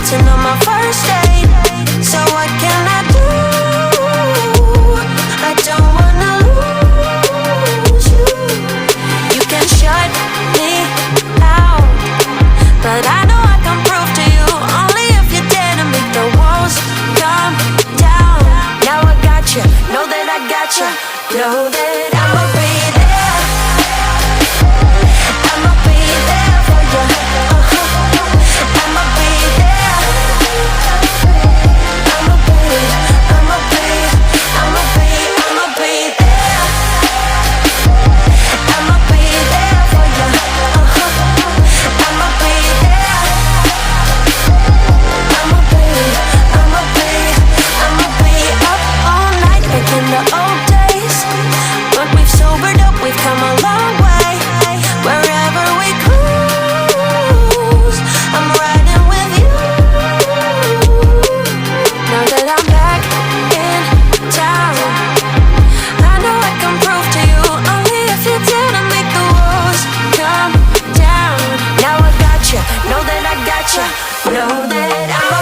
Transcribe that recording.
dancing on my first date. So what can I do? I don't wanna lose you. You can shut me out, but I know I can prove to you only if you dare to make the walls come down. Now I got you, know that I got you, know that I'ma be there. I'ma be there for you. I'ma be there. I'ma be there for you. I'ma be there. I'ma be up all night like in the old days. But we've sobered up, we've come a long way. Wherever we cruise, I'm riding with you. Now that I'm back in town, I know I can prove to you only if you dare to make the walls come down. Now I got you, know that I got you, know that I'm